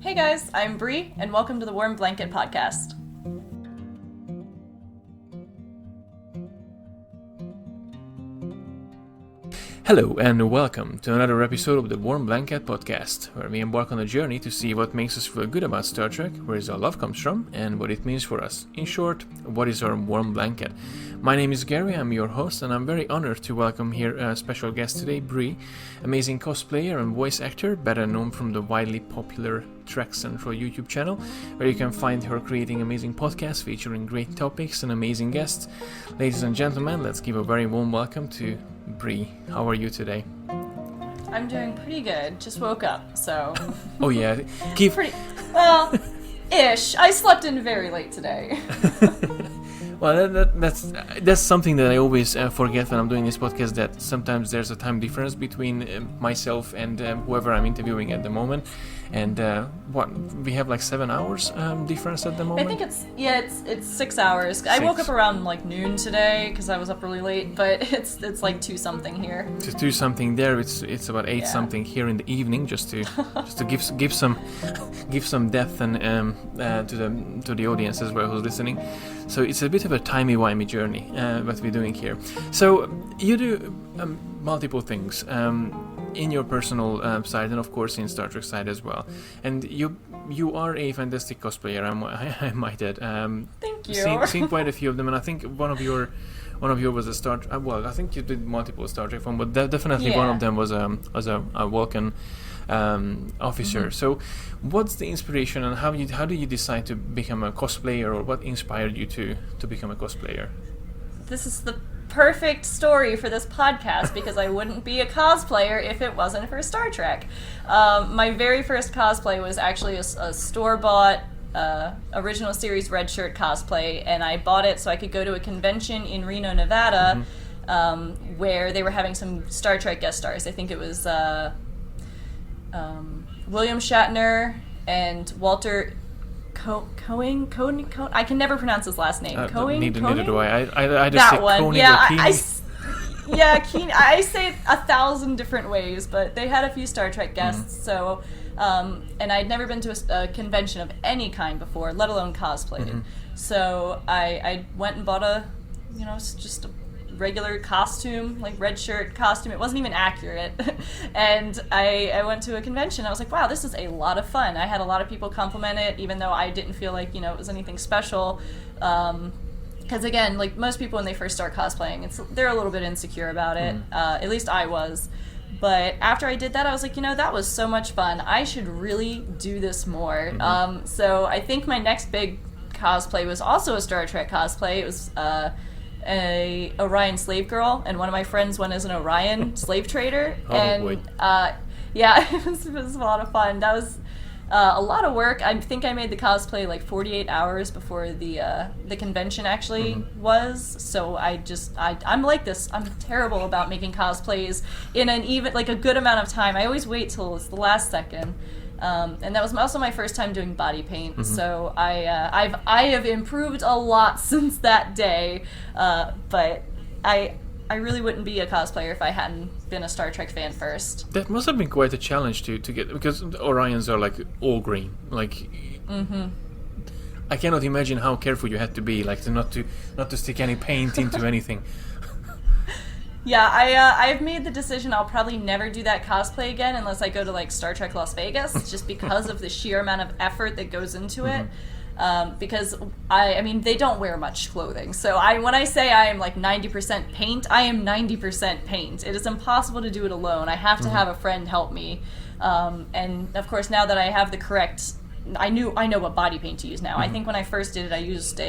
Hey guys, I'm Brie, and welcome to the Warm Blanket Podcast. Hello and welcome to another episode of the Warm Blanket Podcast, where we embark on a journey to see what makes us feel good about Star Trek, where our love comes from, and what it means for us. In short, what is our warm blanket? My name is Gary, I'm your host, and I'm very honored to welcome here a special guest today, Brie, amazing cosplayer and voice actor, better known from the widely popular Trek Central YouTube channel, where you can find her creating amazing podcasts featuring great topics and amazing guests. Ladies and gentlemen, let's give a very warm welcome to Brie. How are you today? I'm doing pretty good. Just woke up, so... Oh yeah, well, ish. I slept in very late today. Well, that's something that I always forget when I'm doing this podcast, that sometimes there's a time difference between myself and whoever I'm interviewing at the moment. And we have like 7 hours difference at the moment? I think it's 6 hours. I woke up around like noon today because I was up really late, but it's like 2 something here. To 2 something there, it's about 8 something here in the evening, just to give some depth and to the audience as well who's listening. So it's a bit of a timey-wimey journey what we're doing here. So you do multiple things in your personal side, and of course in Star Trek side as well. And you are a fantastic cosplayer, I might add. Thank you. Seen quite a few of them, and I think one of your was a Star. Well, I think you did multiple Star Trek films, but definitely one of them was a Vulcan officer. Mm-hmm. So, what's the inspiration, and how do you decide to become a cosplayer, or what inspired you to become a cosplayer? This is the perfect story for this podcast because I wouldn't be a cosplayer if it wasn't for Star Trek. My very first cosplay was actually a store-bought original series red shirt cosplay, and I bought it so I could go to a convention in Reno, Nevada, where they were having some Star Trek guest stars. I think it was William Shatner and Walter Cohen. I can never pronounce his last name. Neither do I. I just that say one. Koenig Yeah, or Keeney. I say it 1,000 different ways, but they had a few Star Trek guests. So, and I'd never been to a convention of any kind before, let alone cosplayed. So I went and bought just a regular costume, like red shirt costume. It wasn't even accurate. And I went to a convention. I was like, wow, this is a lot of fun. I had a lot of people compliment it, even though I didn't feel like, it was anything special. Because again, like most people when they first start cosplaying, they're a little bit insecure about it. At least I was. But after I did that, I was like, that was so much fun. I should really do this more. So I think my next big cosplay was also a Star Trek cosplay. It was a Orion slave girl, and one of my friends went as an Orion slave trader. It was a lot of fun. That was a lot of work. I think I made the cosplay like 48 hours before the convention actually was. So I'm like this. I'm terrible about making cosplays in a good amount of time. I always wait till it's the last second. And that was also my first time doing body paint, so I have improved a lot since that day. But I really wouldn't be a cosplayer if I hadn't been a Star Trek fan first. That must have been quite a challenge to get, because Orions are like all green. Like, I cannot imagine how careful you had to be, like not to stick any paint into anything. Yeah, I've made the decision I'll probably never do that cosplay again unless I go to like Star Trek Las Vegas, just because of the sheer amount of effort that goes into it. Because I mean they don't wear much clothing, so when I say I am like 90% paint, I am 90% paint. It is impossible to do it alone. I have to have a friend help me, and of course now that I have the correct, I know what body paint to use now. I think when I first did it, I used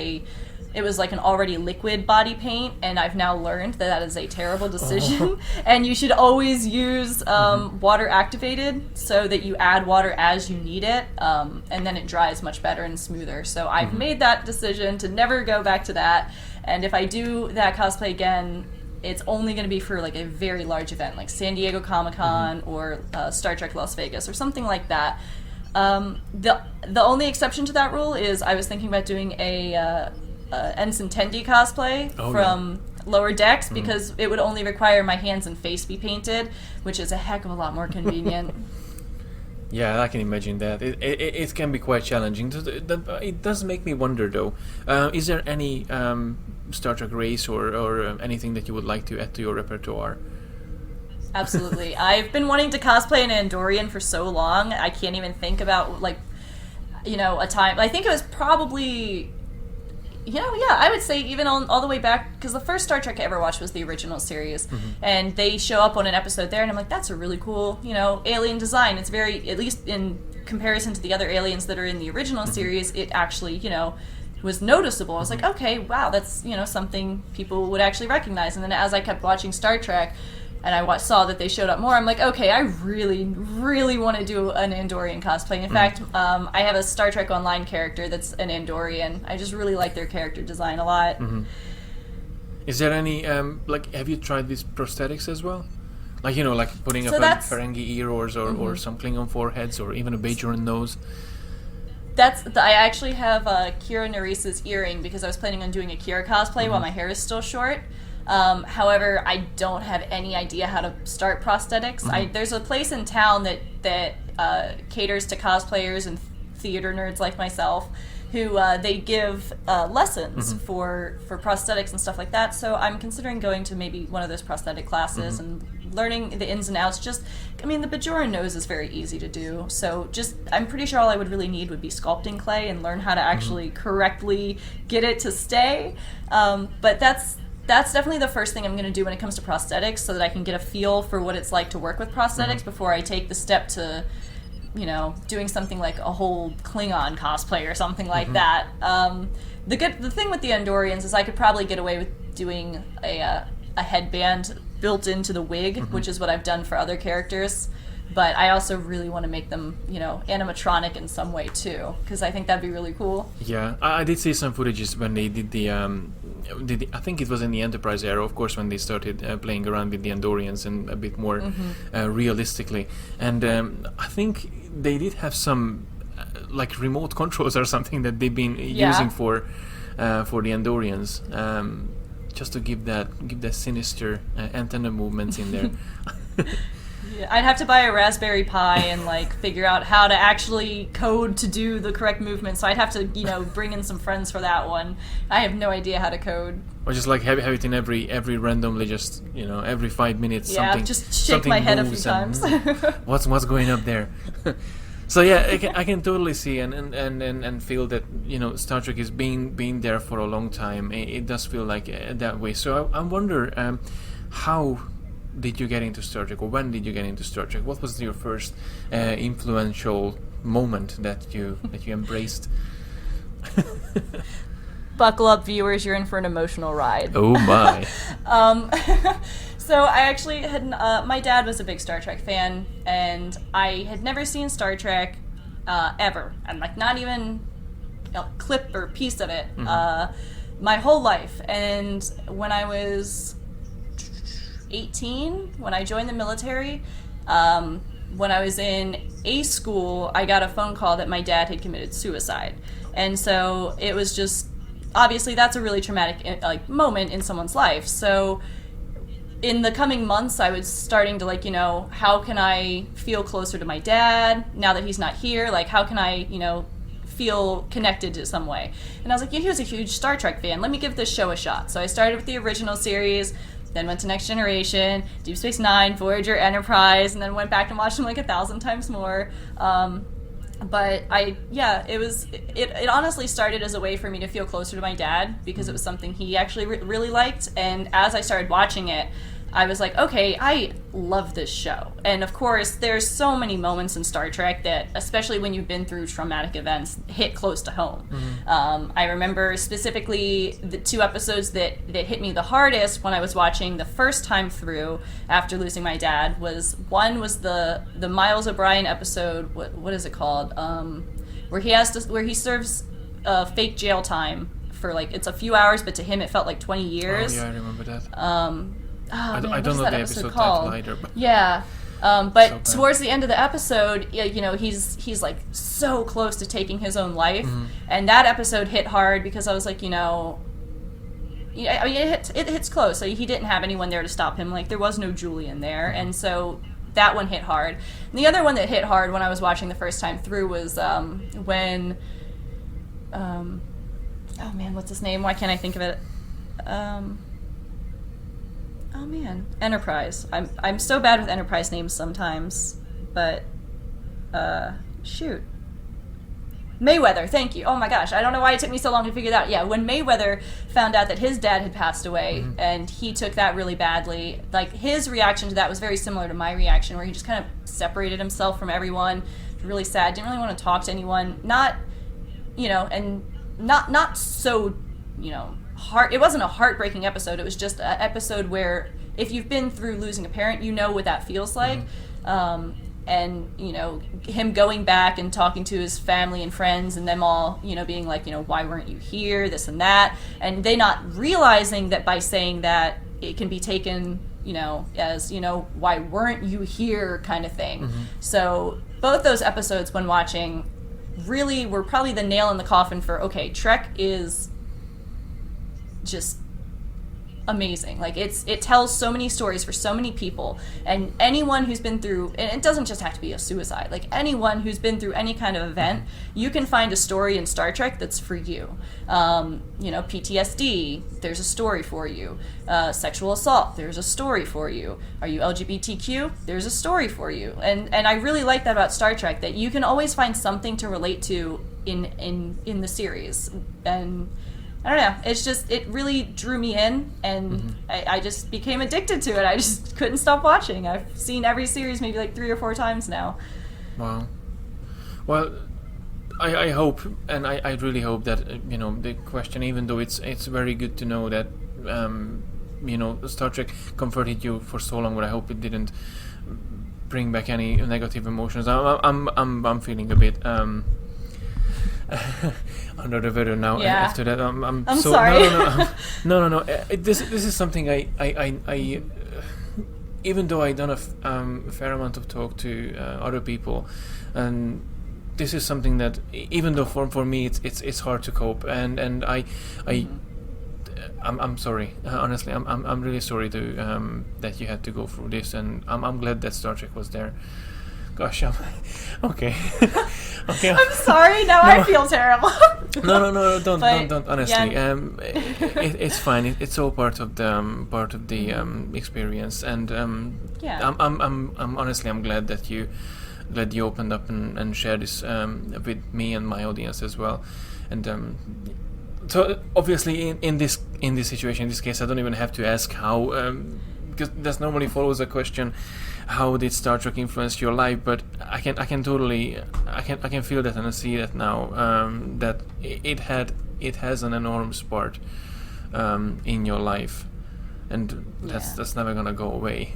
it was like an already liquid body paint, and I've now learned that is a terrible decision. And you should always use water activated, so that you add water as you need it, and then it dries much better and smoother. So I've made that decision to never go back to that. And if I do that cosplay again, it's only going to be for like a very large event, like San Diego Comic-Con or Star Trek Las Vegas or something like that. The only exception to that rule is I was thinking about doing a Ensign Tendi cosplay from Lower Decks, because it would only require my hands and face be painted, which is a heck of a lot more convenient. Yeah, I can imagine that. It can be quite challenging. It does make me wonder, though. Is there any Star Trek race or anything that you would like to add to your repertoire? Absolutely. I've been wanting to cosplay an Andorian for so long, I can't even think about, like, a time. I think it was probably... I would say even all the way back, because the first Star Trek I ever watched was the original series, and they show up on an episode there, and I'm like, that's a really cool, alien design. It's very, at least in comparison to the other aliens that are in the original series, it actually, was noticeable. I was like, okay, wow, that's, something people would actually recognize. And then as I kept watching Star Trek, and I saw that they showed up more, I'm like, okay, I really, really want to do an Andorian cosplay. In fact, I have a Star Trek Online character that's an Andorian. I just really like their character design a lot. Is there any, have you tried these prosthetics as well? Like, like putting up a Ferengi ears or some Klingon foreheads or even a Bajoran nose? I actually have Kira Nerissa's earring because I was planning on doing a Kira cosplay while my hair is still short. However, I don't have any idea how to start prosthetics. There's a place in town that caters to cosplayers and theater nerds like myself, who they give lessons for prosthetics and stuff like that. So I'm considering going to maybe one of those prosthetic classes and learning the ins and outs. The Bajoran nose is very easy to do. So I'm pretty sure all I would really need would be sculpting clay and learn how to actually correctly get it to stay. But that's definitely the first thing I'm going to do when it comes to prosthetics, so that I can get a feel for what it's like to work with prosthetics before I take the step to, doing something like a whole Klingon cosplay or something like that. The thing with the Andorians is I could probably get away with doing a headband built into the wig, which is what I've done for other characters. But I also really want to make them, animatronic in some way too, because I think that'd be really cool. Yeah, I did see some footages when they did I think it was in the Enterprise era, of course, when they started playing around with the Andorians and a bit more realistically. And I think they did have some like remote controls or something that they've been using for the Andorians, just to give that sinister antenna movements in there. Yeah, I'd have to buy a Raspberry Pi and figure out how to actually code to do the correct movement. So I'd have to, bring in some friends for that one. I have no idea how to code. Or just have it in every randomly, just every 5 minutes. Yeah, something, just shake my head a few times. What's going up there? So yeah, I can totally see and feel that Star Trek is being there for a long time. It does feel like that way. So I wonder how did you get into Star Trek, or when did you get into Star Trek? What was your first influential moment that you embraced? Buckle up, viewers, you're in for an emotional ride. Oh my. So I actually had, my dad was a big Star Trek fan, and I had never seen Star Trek ever. And not even a clip or piece of it my whole life. And when I was 18, when I joined the military, when I was in A school, I got a phone call that my dad had committed suicide. And so it was just, obviously that's a really traumatic moment in someone's life. So in the coming months, I was starting to how can I feel closer to my dad now that he's not here? How can I, feel connected to some way? And I was like, he was a huge Star Trek fan. Let me give this show a shot. So I started with the original series, then went to Next Generation, Deep Space Nine, Voyager, Enterprise, and then went back and watched them 1,000 times more. But it honestly started as a way for me to feel closer to my dad, because it was something he actually really liked. And as I started watching it, I was like, okay, I love this show. And of course, there's so many moments in Star Trek that, especially when you've been through traumatic events, hit close to home. I remember specifically the 2 episodes that hit me the hardest when I was watching the first time through after losing my dad. One was the Miles O'Brien episode. What is it called? Where he serves fake jail time for it's a few hours, but to him it felt like 20 years. Oh yeah, I remember that. I don't know the episode title either. But yeah, but so towards the end of the episode, he's so close to taking his own life, and that episode hit hard because I was like, it hits close. So he didn't have anyone there to stop him. There was no Julian there, and so that one hit hard. And the other one that hit hard when I was watching the first time through was when oh man, what's his name? Why can't I think of it? Oh man, Enterprise. I'm so bad with Enterprise names sometimes, but shoot. Mayweather, thank you. Oh my gosh, I don't know why it took me so long to figure that out. Yeah, when Mayweather found out that his dad had passed away, and he took that really badly, like his reaction to that was very similar to my reaction, where he just kind of separated himself from everyone, really sad, didn't really want to talk to anyone, not, you know, and not so, you know, it wasn't a heartbreaking episode, it was just an episode where if you've been through losing a parent, you know what that feels like. And, you know, him going back and talking to his family and friends and them all, you know, being like, you know, why weren't you here, this and that, and they not realizing that by saying that it can be taken, you know, as, you know, why weren't you here kind of thing. So both those episodes when watching really were probably the nail in the coffin for, okay, Trek is just amazing. Like it tells so many stories for so many people, and anyone who's been through, and it doesn't just have to be a suicide, like anyone who's been through any kind of event, you can find a story in Star Trek that's for you. You know, PTSD, there's a story for you. Sexual assault, there's a story for you. Are you LGBTQ? There's a story for you. And I really like that about Star Trek, that you can always find something to relate to in the series. And I don't know, it's just, it really drew me in, and I just became addicted to it. I just couldn't stop watching. I've seen every series maybe like 3 or 4 times now. Wow. Well, I hope, and I really hope that, you know, the question, even though it's very good to know that, you know, Star Trek comforted you for so long, but I hope it didn't bring back any negative emotions. I'm feeling a bit under the weather now. Yeah. After that, I'm so sorry. No. This is something I even though I done a fair amount of talk to other people, and this is something that even though for me it's hard to cope, and I'm sorry, honestly, I'm really sorry to that you had to go through this, and I'm glad that Star Trek was there. Gosh, okay. Okay. I'm sorry. Now I feel terrible. No, don't. Honestly, yeah. It's fine. It's all part of the experience, and yeah. I'm honestly, I'm glad that you opened up and shared this with me and my audience as well, and so obviously in this situation, in this case, I don't even have to ask how, because that normally follows a question. How did Star Trek influence your life? But I can totally feel that and I see that now, that it has an enormous part in your life, and that's never gonna go away.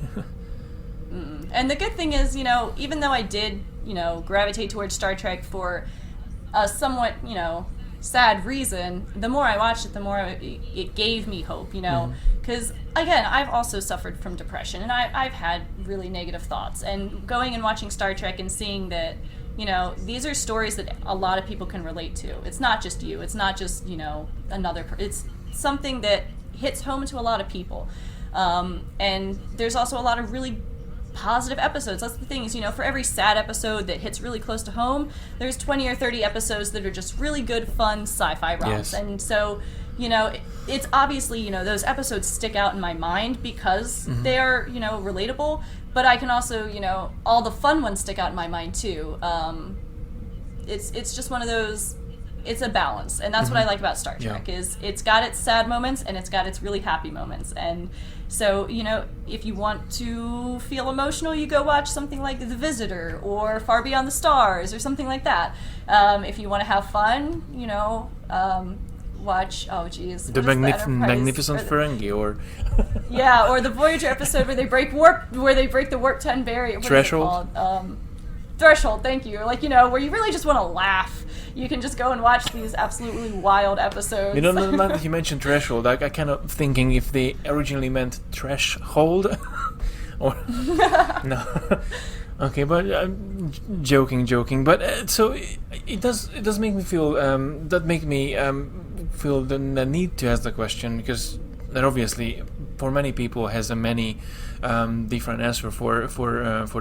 And the good thing is, you know, even though I did, you know, gravitate towards Star Trek for a somewhat, you know, sad reason, the more I watched it, the more it gave me hope, you know, because again, I've also suffered from depression, and I've had really negative thoughts, and going and watching Star Trek and seeing that, you know, these are stories that a lot of people can relate to. It's not just you, it's not just, you know, it's something that hits home to a lot of people, and there's also a lot of really positive episodes. That's the thing, is, you know, for every sad episode that hits really close to home, there's 20 or 30 episodes that are just really good, fun sci-fi romps. Yes. And so, you know, it's obviously, you know, those episodes stick out in my mind because they are, you know, relatable, but I can also, you know, all the fun ones stick out in my mind too. It's just one of those, it's a balance, and that's what I like about Star Trek, is it's got its sad moments and it's got its really happy moments. And so, you know, if you want to feel emotional, you go watch something like The Visitor or Far Beyond the Stars or something like that. If you want to have fun, you know, watch, the Magnificent Ferengi, or yeah, or the Voyager episode where they break the warp 10 barrier. Threshold. Threshold, thank you. Like, you know, where you really just want to laugh. You can just go and watch these absolutely wild episodes. You know, now that you mentioned Threshold, I kind of thinking if they originally meant threshold, or no. Okay, but I'm joking. But so it does make me feel feel the need to ask the question, because there are obviously for many people has a many different answer for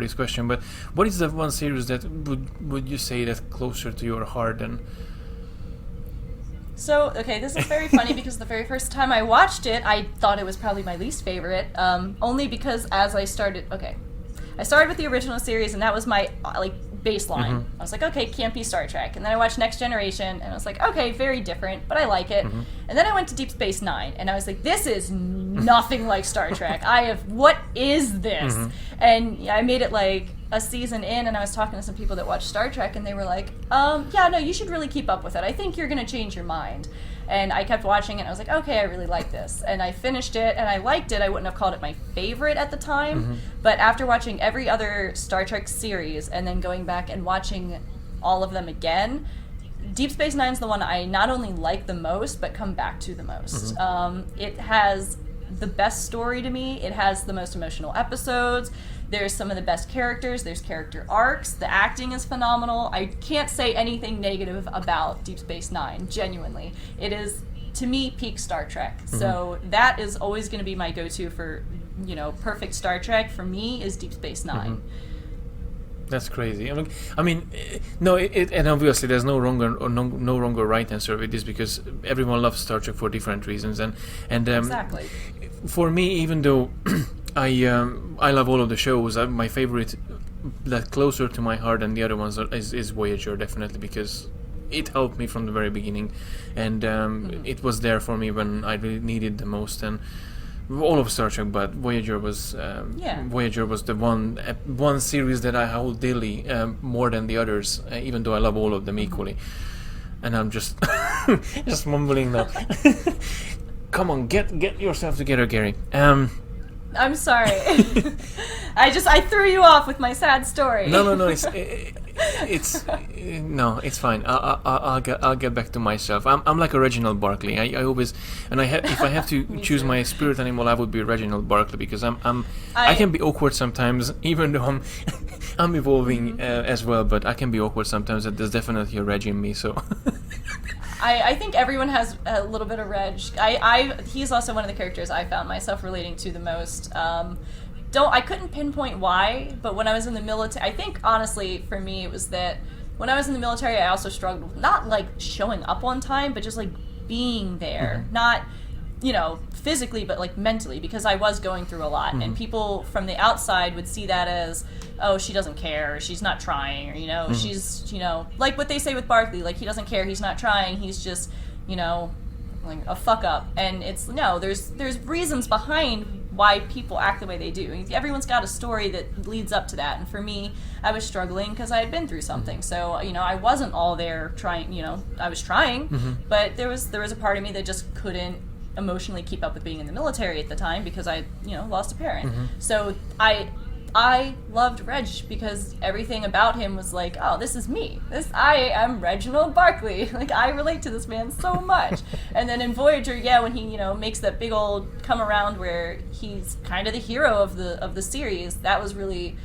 this question. But what is the one series that would you say that closer to your heart than? So, okay, this is very funny because the very first time I watched it, I thought it was probably my least favorite, only because as I started with the original series, and that was my, baseline. I was like, okay, can't be Star Trek. And then I watched Next Generation, and I was like, okay, very different, but I like it. And then I went to Deep Space Nine, and I was like, this is nothing like Star Trek. What is this? And I made it like a season in, and I was talking to some people that watch Star Trek, and they were like, yeah, no, you should really keep up with it. I think you're going to change your mind. And I kept watching it, and I was like, okay, I really like this. And I finished it, and I liked it. I wouldn't have called it my favorite at the time. But after watching every other Star Trek series, and then going back and watching all of them again, Deep Space Nine's the one I not only like the most, but come back to the most. It has the best story to me. It has the most emotional episodes. There's some of the best characters. There's character arcs. The acting is phenomenal. I can't say anything negative about Deep Space Nine, genuinely. It is, to me, peak Star Trek. So that is always going to be my go-to for, perfect Star Trek. For me, is Deep Space Nine. That's crazy. And obviously there's no wrong or no wrong or right answer with this, because everyone loves Star Trek for different reasons. And Exactly. For me, even though I love all of the shows, my favorite that closer to my heart than the other ones is Voyager, definitely, because it helped me from the very beginning, and it was there for me when I really needed the most. And all of Star Trek, but Voyager was the one series that I hold dearly, more than the others, even though I love all of them equally. And I'm just just mumbling now. Come on, get yourself together, Gary. I'm sorry. I threw you off with my sad story. No, it's fine. I'll get back to myself. I'm like a Reginald Barkley. I always, and if I have to choose my spirit animal, I would be Reginald Barkley, because I can be awkward sometimes, even though I'm evolving as well. But I can be awkward sometimes. And there's definitely a Reg in me. So. I think everyone has a little bit of Reg. He's also one of the characters I found myself relating to the most. I couldn't pinpoint why, but when I was in the military, I think honestly for me it was that when I was in the military I also struggled with not like showing up on time, but just like being there. Not, physically, but like mentally, because I was going through a lot, and people from the outside would see that as, oh, she doesn't care, or she's not trying, or she's, like what they say with Barkley, like he doesn't care, he's not trying, he's just, like a fuck up. And it's there's reasons behind why people act the way they do. Everyone's got a story that leads up to that, and for me, I was struggling because I had been through something. So I wasn't all there trying. I was trying, but there was a part of me that just couldn't emotionally keep up with being in the military at the time, because I lost a parent. So I loved Reg because everything about him was like, oh, this is me. I am Reginald Barkley. Like, I relate to this man so much. And then in Voyager, when he, makes that big old come around where he's kind of the hero of the series, that was really,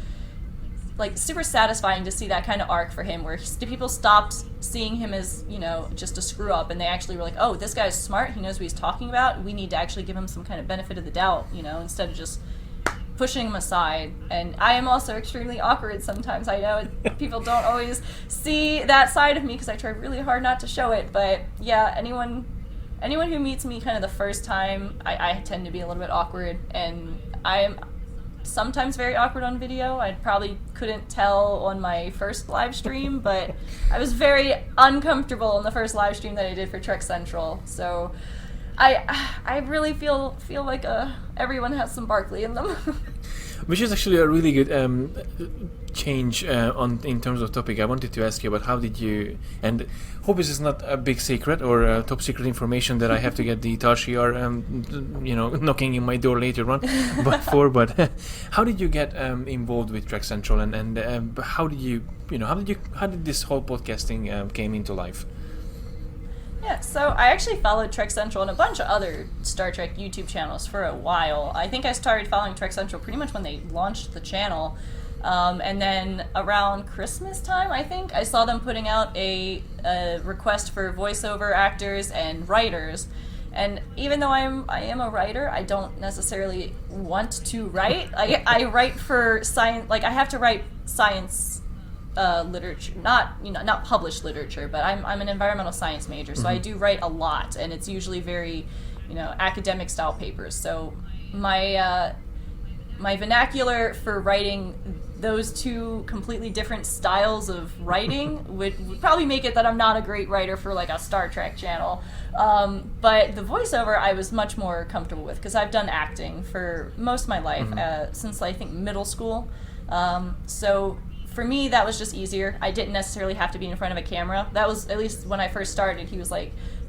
like, super satisfying to see that kind of arc for him, where people stopped seeing him as, just a screw up, and they actually were like, oh, this guy's smart, he knows what he's talking about, we need to actually give him some kind of benefit of the doubt, instead of just pushing him aside. And I am also extremely awkward sometimes. I know people don't always see that side of me because I try really hard not to show it, but yeah, anyone who meets me kind of the first time, I tend to be a little bit awkward, and I am sometimes very awkward on video. I probably couldn't tell on my first live stream, but I was very uncomfortable in the first live stream that I did for Trek Central. So I really feel like everyone has some Barkley in them. Which is actually a really good change in terms of topic. I wanted to ask you about how did you, and hope this is not a big secret or top secret information that I have to get the Tashiar knocking in my door later on, but how did you get involved with Trek Central, and how did this whole podcasting came into life? Yeah, so I actually followed Trek Central and a bunch of other Star Trek YouTube channels for a while. I think I started following Trek Central pretty much when they launched the channel. And then around Christmas time, I think, I saw them putting out a request for voiceover actors and writers. And even though I am a writer, I don't necessarily want to write. I write for science. Like I have to write science literature, not published literature, but I'm an environmental science major, so I do write a lot, and it's usually very, academic style papers. So my my vernacular for writing those two completely different styles of writing would probably make it that I'm not a great writer for like a Star Trek channel. But the voiceover I was much more comfortable with because I've done acting for most of my life, since I think middle school. So for me, that was just easier. I didn't necessarily have to be in front of a camera. That was, at least when I first started,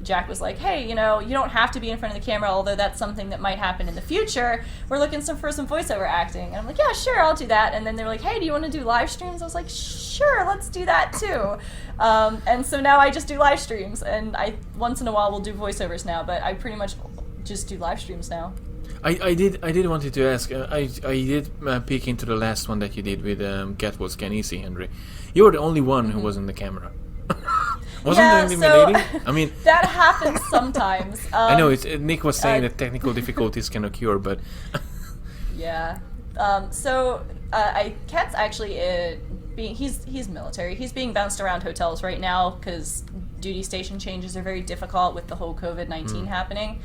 Jack was like, hey, you don't have to be in front of the camera, although that's something that might happen in the future. We're looking for some voiceover acting. And I'm like, yeah, sure, I'll do that. And then they were like, hey, do you want to do live streams? I was like, sure, let's do that too. And so now I just do live streams, and I once in a while will do voiceovers now, but I pretty much just do live streams now. I did wanted to ask. I did peek into the last one that you did with Gatwosk and EC Henry. You were the only one who was in the camera. Wasn't there intimidating? I mean, that happens sometimes. I know Nick was saying that technical difficulties can occur, but yeah. Kat's actually he's military. He's being bounced around hotels right now because duty station changes are very difficult with the whole COVID-19 happening.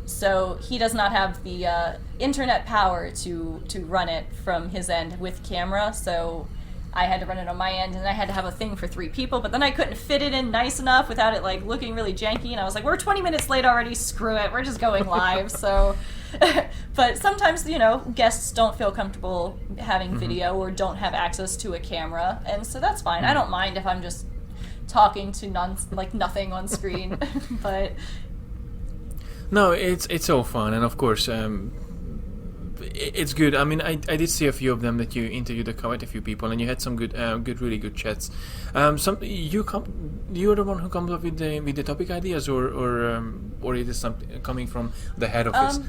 So he does not have the internet power to run it from his end with camera. So I had to run it on my end, and I had to have a thing for 3 people, but then I couldn't fit it in nice enough without it like looking really janky, and I was like, we're 20 minutes late already, screw it, we're just going live. So but sometimes guests don't feel comfortable having video or don't have access to a camera, and so that's fine. I don't mind if I'm just talking to nothing on screen. But no, it's all fun, and of course it's good. I mean, I did see a few of them that you interviewed quite a few people, and you had some really good chats. You're the one who comes up with the topic ideas, or it is something coming from the head office?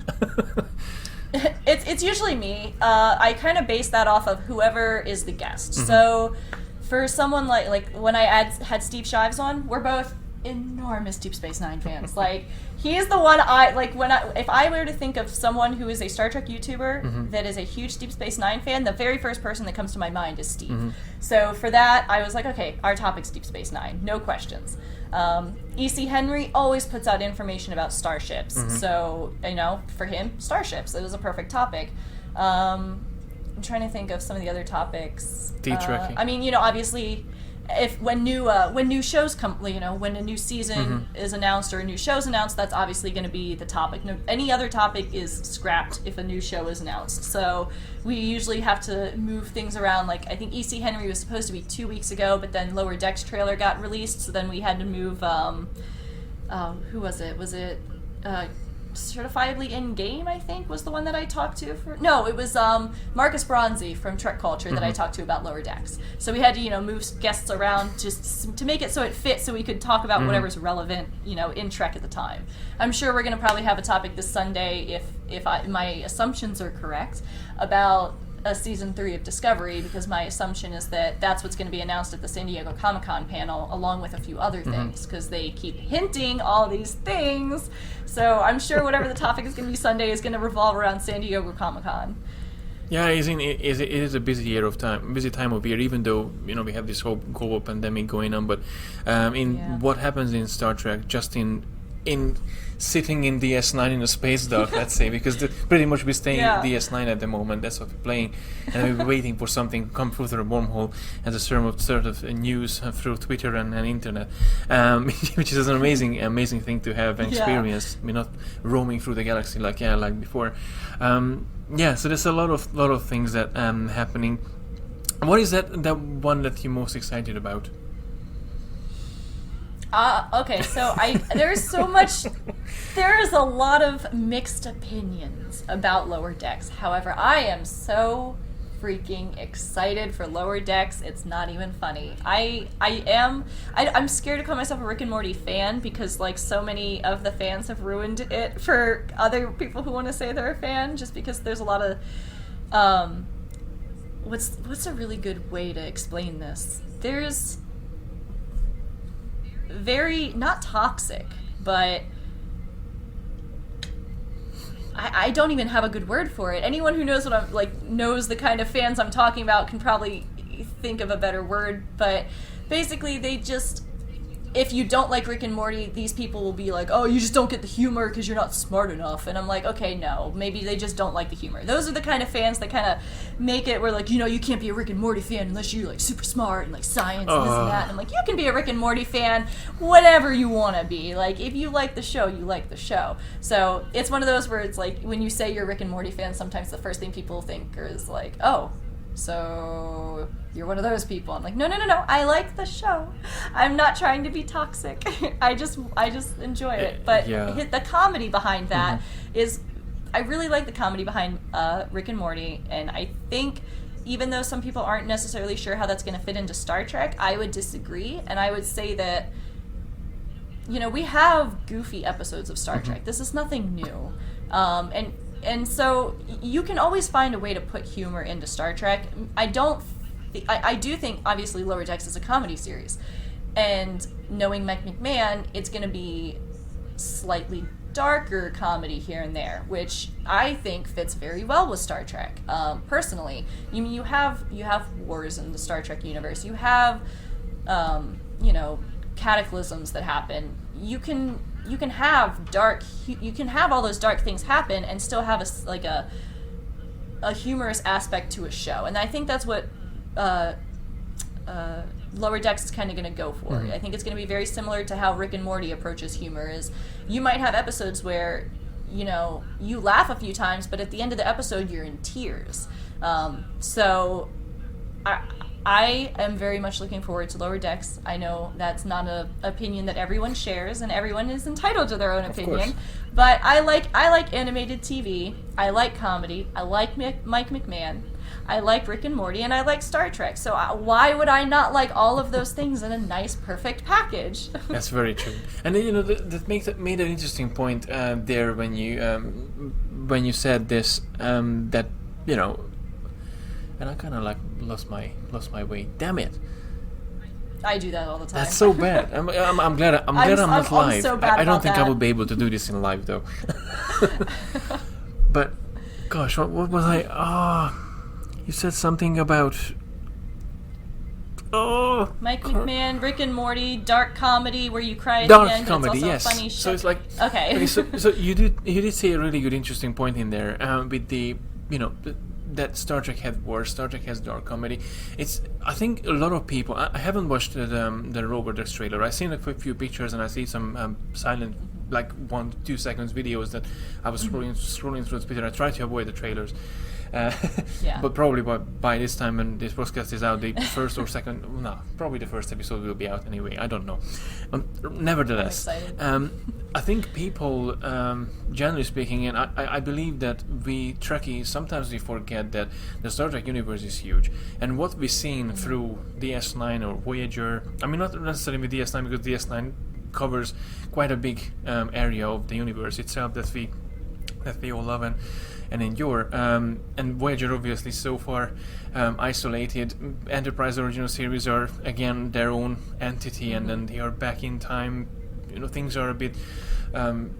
It's usually me. I kind of base that off of whoever is the guest. So for someone like when I had Steve Shives on, we're both enormous Deep Space Nine fans. Like, he's the one if I were to think of someone who is a Star Trek YouTuber that is a huge Deep Space Nine fan, the very first person that comes to my mind is Steve. So for that, I was like, okay, our topic's Deep Space Nine, no questions. E.C. Henry always puts out information about starships, so for him, starships, it was a perfect topic. I'm trying to think of some of the other topics. T-Trekking. I mean, obviously, when new shows come, when a new season is announced or a new show's announced, that's obviously going to be the topic. No, any other topic is scrapped if a new show is announced. So we usually have to move things around. Like, I think E.C. Henry was supposed to be 2 weeks ago, but then Lower Decks trailer got released, so then we had to move. Who was it? Was it Certifiably In Game, I think, was the one that I talked to for. No, it was Marcus Bronzy from Trek Culture that I talked to about Lower Decks. So we had to move guests around just to make it so it fit, so we could talk about whatever's relevant in Trek at the time. I'm sure we're going to probably have a topic this Sunday, if my assumptions are correct, about a season 3 of Discovery, because my assumption is that that's what's going to be announced at the San Diego Comic-Con panel, along with a few other things, because they keep hinting all these things. So I'm sure whatever the topic is going to be Sunday is going to revolve around San Diego Comic-Con. Yeah, it is a busy time of year, even though we have this whole global pandemic going on. But what happens in Star Trek, just in sitting in DS9 in a space dock, let's say, because pretty much we're staying in DS9 at the moment. That's what we're playing, and we're waiting for something to come through the wormhole as a sort of news through Twitter and internet, which is an amazing thing to have and experience. We're not roaming through the galaxy like before. So there's a lot of things that happening. What is that one that you're most excited about? Okay, so there is a lot of mixed opinions about Lower Decks. However, I am so freaking excited for Lower Decks, it's not even funny. I'm scared to call myself a Rick and Morty fan, because so many of the fans have ruined it for other people who want to say they're a fan, just because there's a lot of what's a really good way to explain this? There's very, not toxic, but I don't even have a good word for it. Anyone who knows what I'm like knows the kind of fans I'm talking about can probably think of a better word, but basically they just, if you don't like Rick and Morty, these people will be like, oh, you just don't get the humor because you're not smart enough. And I'm like, okay, no, maybe they just don't like the humor. Those are the kind of fans that kind of make it where, like, you know, you can't be a Rick and Morty fan unless you're, like, super smart and, like, science and this and that. And I'm like, you can be a Rick and Morty fan whatever you want to be. Like, if you like the show, you like the show. So it's one of those where it's like, when you say you're a Rick and Morty fan, sometimes the first thing people think is like, oh, so you're one of those people. I'm like, no, I like the show. I'm not trying to be toxic. I just enjoy it. But the comedy behind that is, I really like the comedy behind Rick and Morty, and I think even though some people aren't necessarily sure how that's going to fit into Star Trek, I would disagree, and I would say that, you know, we have goofy episodes of Star Trek. This is nothing new. And so you can always find a way to put humor into Star Trek. I do think, obviously, Lower Decks is a comedy series. And knowing Mike McMahon, it's going to be slightly darker comedy here and there, which I think fits very well with Star Trek. Personally, you have wars in the Star Trek universe. You have, you know, cataclysms that happen. You can have all those dark things happen and still have a humorous aspect to a show, and I think that's what Lower Decks is kind of going to go for. I think it's going to be very similar to how Rick and Morty approaches humor. Is you might have episodes where, you know, you laugh a few times, but at the end of the episode you're in tears. So I am very much looking forward to Lower Decks. I know that's not an opinion that everyone shares, and everyone is entitled to their own opinion. But I like animated TV. I like comedy. I like Mike McMahon. I like Rick and Morty, and I like Star Trek. So why would I not like all of those things in a nice, perfect package? That's very true. And you know that made an interesting point there when you said this, that, you know. And I kind of like lost my way. Damn it! I do that all the time. That's so bad. I'm glad I'm not live. So bad I don't think that. I will be able to do this in live though. But gosh, what was I? You said something about. Mike McMahon, Rick and Morty, dark comedy where you cry at dark the end. Comedy, but it's also yes. funny shit. So it's like okay. So you did say a really good, interesting point in there with the, you know. That Star Trek has war, Star Trek has dark comedy. I think a lot of people. I haven't watched the Lower Decks trailer. I've seen a few pictures and I see some silent, like 1-2 seconds videos that I was scrolling through Twitter. I try to avoid the trailers. But probably by this time when this podcast is out, the first or second, probably the first episode will be out anyway. I don't know. Nevertheless, I think people, generally speaking, and I believe that we Trekkies sometimes we forget that the Star Trek universe is huge, and what we've seen through DS9 or Voyager. I mean, not necessarily with DS9 because DS9 covers quite a big area of the universe itself that we all love and endure. And Voyager obviously so far isolated. Enterprise original series are again their own entity, and then they are back in time. You know, things are a bit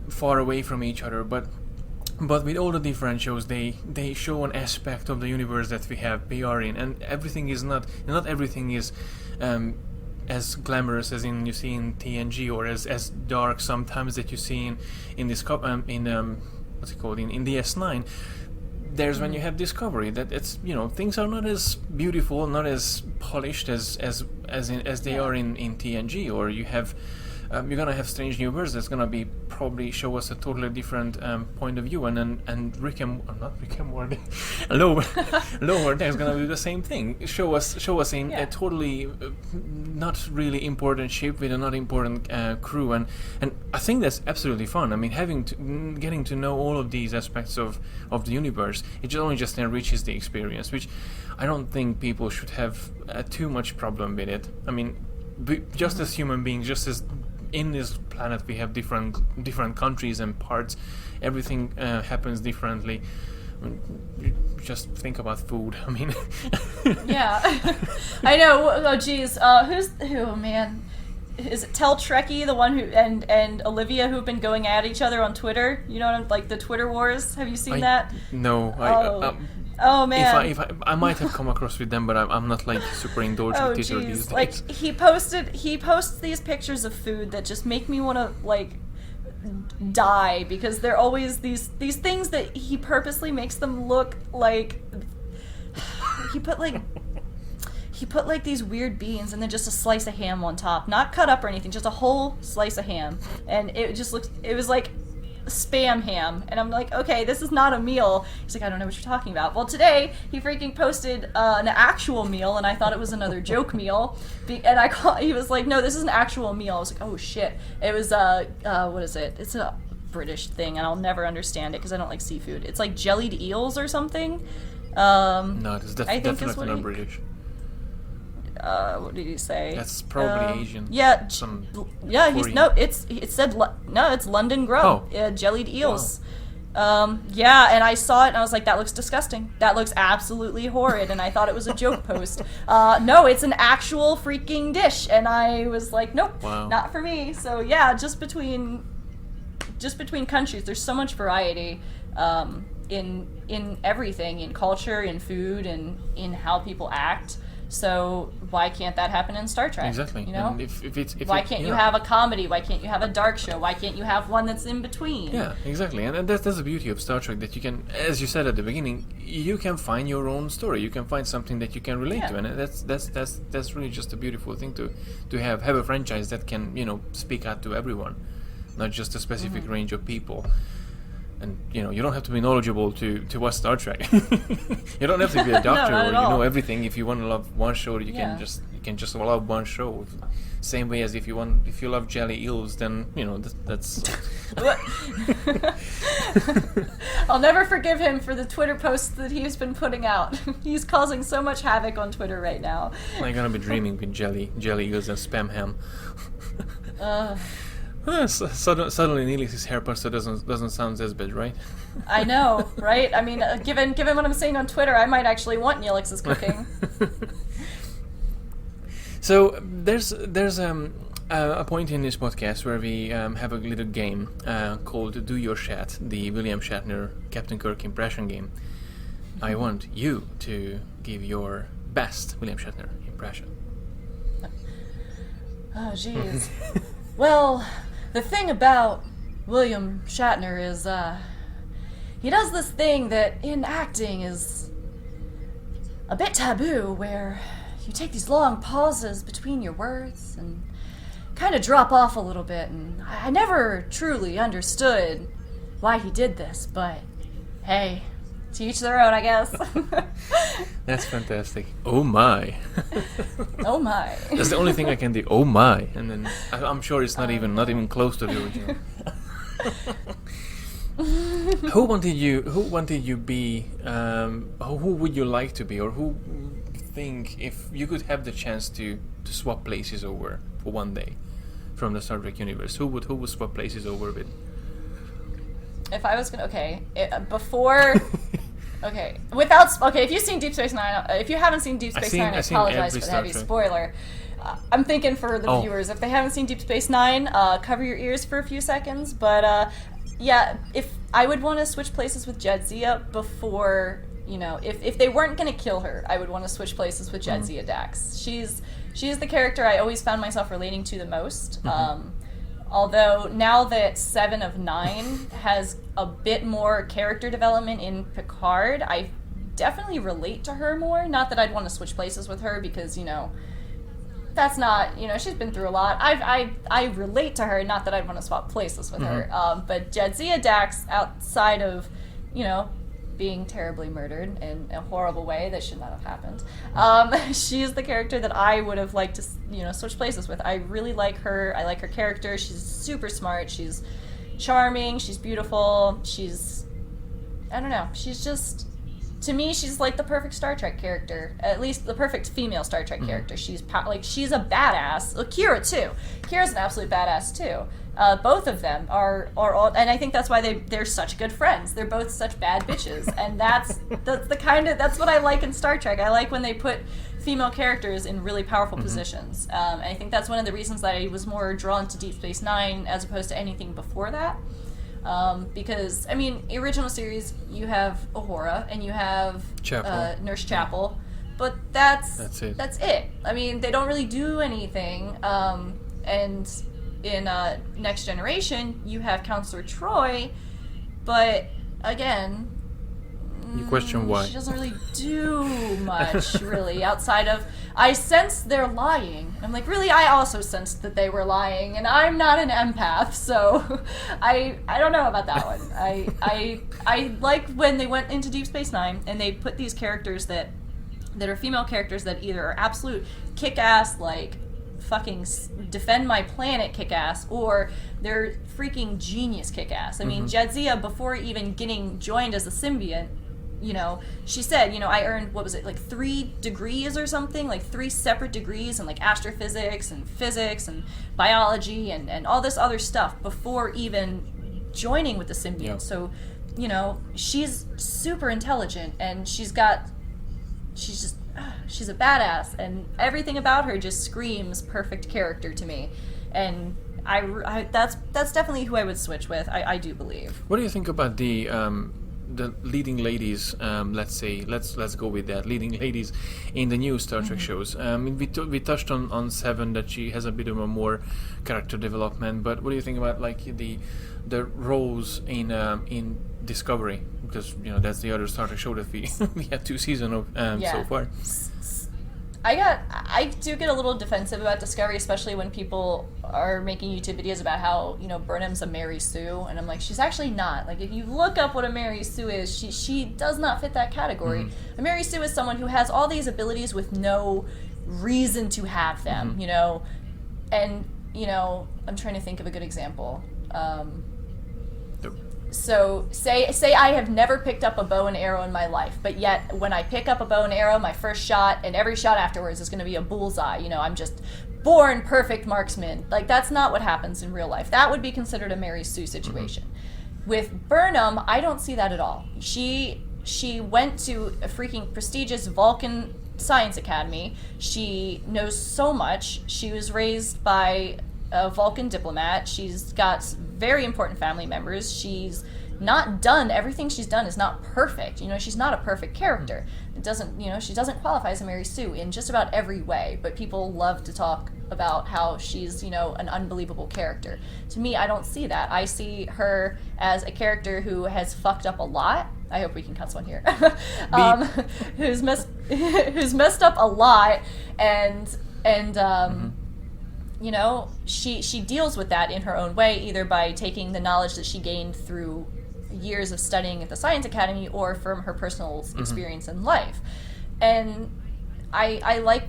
far away from each other, but with all the different shows, they show an aspect of the universe that we are in, and everything is not everything is as glamorous as you see in TNG, or as dark sometimes that you see in this what's it called, in DS9. There's when you have Discovery that it's, you know, things are not as beautiful, not as polished as they are in TNG, or you have you're gonna have Strange New Worlds that's gonna be probably show us a totally different point of view, and not Rick and Morty, Lower Decks gonna do the same thing. Show us in a totally not really important ship with a not important crew, and I think that's absolutely fun. I mean, getting to know all of these aspects of the universe, it just enriches the experience, which I don't think people should have too much problem with it. I mean, just as human beings, just as in this planet we have different countries and parts, everything happens differently. I mean, you just think about food. I mean, yeah, I know. Oh geez, oh man, is it Tell Trekkie, the one who and Olivia who've been going at each other on Twitter? You know, like the Twitter wars. Have you seen that? No. Oh man! If I might have come across with them, but I'm not like super indulged with Twitter these days. Like he posts these pictures of food that just make me want to like die, because they're always these things that he purposely makes them look like. He put like these weird beans and then just a slice of ham on top, not cut up or anything, just a whole slice of ham, and it was like spam ham, and I'm like, okay, this is not a meal. He's like, I don't know what you're talking about. Well, today he freaking posted an actual meal, and I thought it was another joke meal, and he was like, no, this is an actual meal. I was like, oh shit. It was what is it? It's a British thing, and I'll never understand it because I don't like seafood. It's like jellied eels or something. No, it's definitely not British. What did he say? That's probably Asian. Yeah, it's London Grub. Oh. Jellied eels. Wow. Yeah, and I saw it and I was like, that looks disgusting. That looks absolutely horrid, and I thought it was a joke post. No, it's an actual freaking dish, and I was like, nope, not for me. So yeah, just between countries, there's so much variety. In everything, in culture, in food, and in how people act. So why can't that happen in Star Trek? Exactly. You know, why can't you have a comedy? Why can't you have a dark show? Why can't you have one that's in between? Yeah, exactly. And that's the beauty of Star Trek, that you can, as you said at the beginning, you can find your own story. You can find something that you can relate to, and that's really just a beautiful thing to have a franchise that can, you know, speak out to everyone, not just a specific range of people. And you know, you don't have to be knowledgeable to watch Star Trek. You don't have to be a doctor or you know everything. If you want to love one show, you can just love one show. Same way as if you love jelly eels, then you know that's. I'll never forgive him for the Twitter posts that he's been putting out. He's causing so much havoc on Twitter right now. I'm gonna be dreaming with jelly eels and spam ham. Suddenly Neely's hair pasta doesn't sound as bad, right? I know, right? I mean, given what I'm saying on Twitter, I might actually want Neelix's cooking. So there's a point in this podcast where we have a little game called Do Your Shat, the William Shatner Captain Kirk impression game. I want you to give your best William Shatner impression. Oh, jeez. Well, the thing about William Shatner is, he does this thing that in acting is a bit taboo, where you take these long pauses between your words and kind of drop off a little bit, and I never truly understood why he did this, but hey, to each their own, I guess. That's fantastic. Oh my. Oh my. That's the only thing I can do. Oh my. And then I'm sure it's not even close to the original. Who wanted you be, who would you like to be, or who think if you could have the chance to swap places over for one day from the Star Trek universe, who would swap places over with? If I was gonna, if you've seen Deep Space Nine, if you haven't seen Deep Space Nine, I apologize for the heavy spoiler. I'm thinking for the viewers, if they haven't seen Deep Space Nine, cover your ears for a few seconds. But yeah, if I would want to switch places with Jadzia before, you know, if they weren't gonna kill her, I would want to switch places with Jadzia Dax. She's the character I always found myself relating to the most. Although now that 7 of 9 has a bit more character development in Picard, I definitely relate to her more. Not that I'd want to switch places with her, because, you know, that's not, you know, she's been through a lot. I relate to her, not that I'd want to swap places with her. But Jadzia Dax, outside of, you know, being terribly murdered in a horrible way that should not have happened, she's the character that I would have liked to, you know, switch places with. I really like her. I like her character. She's super smart. She's charming. She's beautiful. I don't know. She's just, to me, she's like the perfect Star Trek character. At least the perfect female Star Trek character. She's she's a badass. Kira too. Kira's an absolute badass too. Both of them are all, and I think that's why they're such good friends. They're both such bad bitches, and that's what I like in Star Trek. I like when they put female characters in really powerful positions. And I think that's one of the reasons that I was more drawn to Deep Space Nine as opposed to anything before that. Because, I mean, original series, you have Uhura and you have Nurse Chapel, but that's it. I mean, they don't really do anything. And in Next Generation, you have Counselor Troy, but again, you question why. She doesn't really do much, really, outside of, I sense they're lying. I'm like, really? I also sensed that they were lying, and I'm not an empath, so I don't know about that one. I like when they went into Deep Space Nine, and they put these characters that are female characters that either are absolute kick-ass, like, fucking defend my planet kick-ass, or they're freaking genius kick-ass. I mean, Jadzia, before even getting joined as a symbiont, you know, she said, you know, I earned, what was it, like 3 degrees or something, like 3 separate degrees in like astrophysics and physics and biology and all this other stuff before even joining with the symbiont. Yeah. So, you know, she's super intelligent, and she's a badass, and everything about her just screams perfect character to me. And that's definitely who I would switch with. I do believe. What do you think about the leading ladies? Let's go with that, leading ladies in the new Star Trek shows. We touched on Seven, that she has a bit of a more character development. But what do you think about like the roles in Discovery? Because you know that's the other Star Trek show that we had 2 seasons of so far. I do get a little defensive about Discovery, especially when people are making YouTube videos about how, you know, Burnham's a Mary Sue, and I'm like, she's actually not. Like, if you look up what a Mary Sue is, she does not fit that category. A Mary Sue is someone who has all these abilities with no reason to have them, you know, and, you know, I'm trying to think of a good example. So say I have never picked up a bow and arrow in my life, but yet when I pick up a bow and arrow, my first shot and every shot afterwards is going to be a bullseye. You know, I'm just born perfect marksman. Like, that's not what happens in real life. That would be considered a Mary Sue situation. With Burnham, I don't see that at all. She went to a freaking prestigious Vulcan Science Academy. She knows so much. She was raised by a Vulcan diplomat. She's got very important family members. She's not done, everything she's done is not perfect. You know, she's not a perfect character. It doesn't, you know, she doesn't qualify as a Mary Sue in just about every way, but people love to talk about how she's, you know, an unbelievable character. To me, I don't see that. I see her as a character who has fucked up a lot. I hope we can cuss one here. Who's messed up a lot, and you know, she deals with that in her own way, either by taking the knowledge that she gained through years of studying at the Science Academy or from her personal experience in life. And I like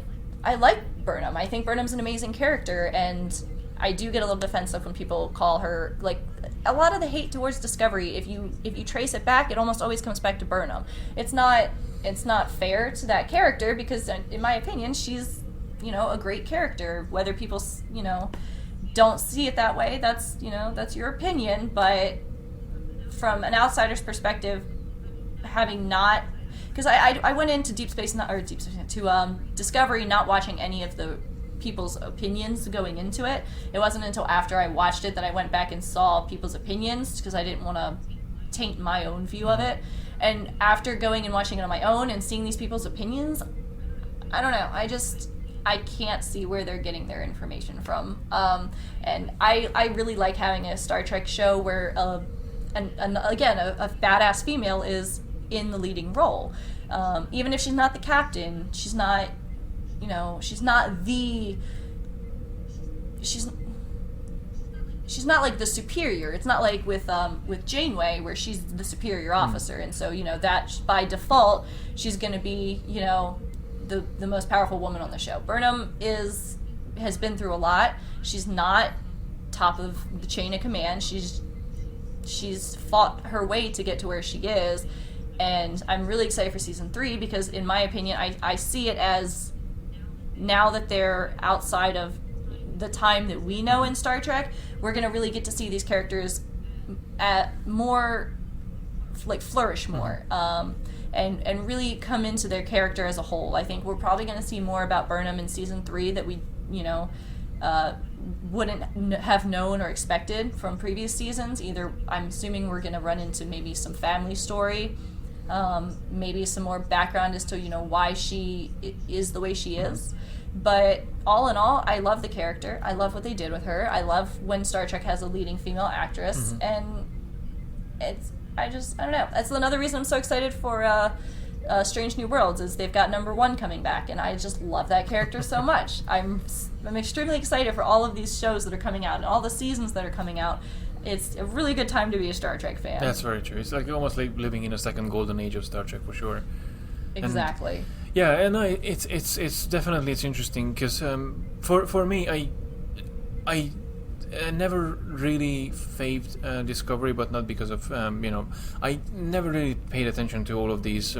Burnham. I think Burnham's an amazing character, and I do get a little defensive when people call her, like, a lot of the hate towards Discovery, if you trace it back, it almost always comes back to Burnham. It's not fair to that character, because in my opinion, she's, you know, a great character. Whether people, you know, don't see it that way, that's, you know, that's your opinion. But from an outsider's perspective, having not, because I went into Discovery not watching any of the people's opinions going into it. It wasn't until after I watched it that I went back and saw people's opinions, because I didn't want to taint my own view of it. And after going and watching it on my own and seeing these people's opinions, I don't know, I can't see where they're getting their information from. And I really like having a Star Trek show where, again, a badass female is in the leading role. Even if she's not the captain, she's not, you know, she's not like the superior. It's not like with Janeway, where she's the superior officer, and so, you know, that by default she's going to be, you know, the most powerful woman on the show. Burnham has been through a lot. She's not top of the chain of command. She's fought her way to get to where she is, and I'm really excited for season 3, because in my opinion, I see it as, now that they're outside of the time that we know in Star Trek, we're going to really get to see these characters at more, like, flourish more. and really come into their character as a whole. I think we're probably going to see more about Burnham in season 3 that we, wouldn't have known or expected from previous seasons. Either I'm assuming we're going to run into maybe some family story, maybe some more background as to why she is the way she is. But all in all, I love the character. I love what they did with her. I love when Star Trek has a leading female actress, and I don't know. That's another reason I'm so excited for Strange New Worlds, is they've got number 1 coming back, and I just love that character so much. I'm extremely excited for all of these shows that are coming out and all the seasons that are coming out. It's a really good time to be a Star Trek fan. That's very true. It's like almost like living in a second golden age of Star Trek, for sure. Exactly. It's definitely interesting because for me, I never really faved Discovery, but not because of I never really paid attention to all of these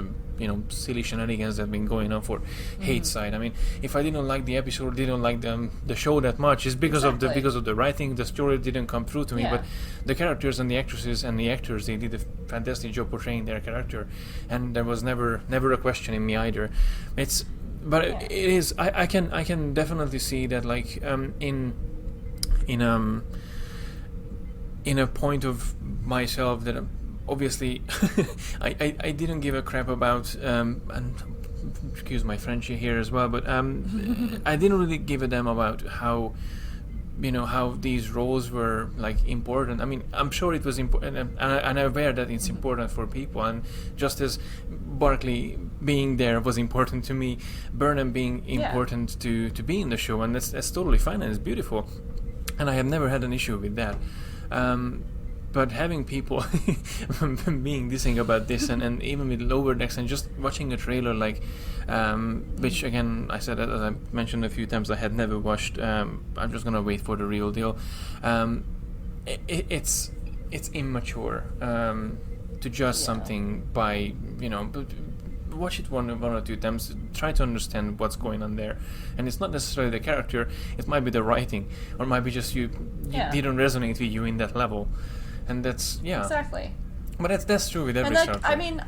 silly shenanigans that have been going on for hate side. I mean, if I didn't like the episode, didn't like the show that much, it's because of the writing. The story didn't come through to me, but the characters and the actresses and the actors, they did a fantastic job portraying their character, and there was never a question in me either. It is. I can definitely see that, like, in a point of myself that obviously I didn't give a crap about, and excuse my French here as well, but I didn't really give a damn about how how these roles were like important. I mean, I'm sure it was important, and I'm aware that it's important for people, and just as Barclay being there was important to me, Burnham being important to be in the show, and that's totally fine and it's beautiful. And I have never had an issue with that. But having people being dissing about this, and even with Lower Decks, and just watching a trailer like, which again, I said, as I mentioned a few times, I had never watched. I'm just gonna wait for the real deal. It's immature to judge something by watch it one or two times, try to understand what's going on there. And it's not necessarily the character, it might be the writing, or it might be just you didn't resonate with you in that level. And that's exactly. But that's true with every Star Trek. I mean,